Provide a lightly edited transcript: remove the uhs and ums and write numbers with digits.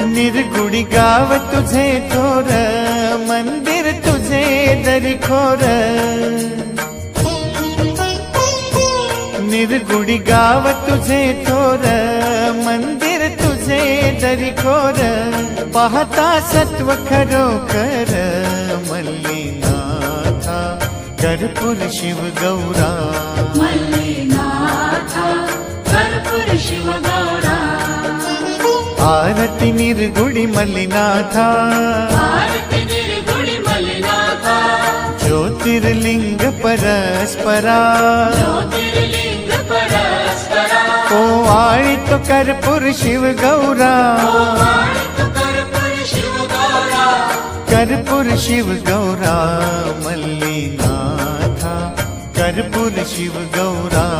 निर्गुडी गाव तुझे थोर, मंदिर तुझे दरिखोर. निर्गुडी गाव तुझे थोर, मंदिर तुझे दरिखोर. पाहता सत्व खरोखर मल्लीनाथा, कर्पूर शिव गौरा. मल्लीनाथा कर्पूर शिव गौरा. आरती निर्गुडी मल्लीनाथा, आरती निर्गुडी मल्लीनाथा. ज्योतिर्लिंग परस्परा, ज्योतिर्लिंग परस्परा. ओ आळितो कर्पूर शिव गौरा. कर्पूर शिव गौरा. कर्पूर शिव गौरा मल्लीनाथा, कर्पूर शिव गौरा.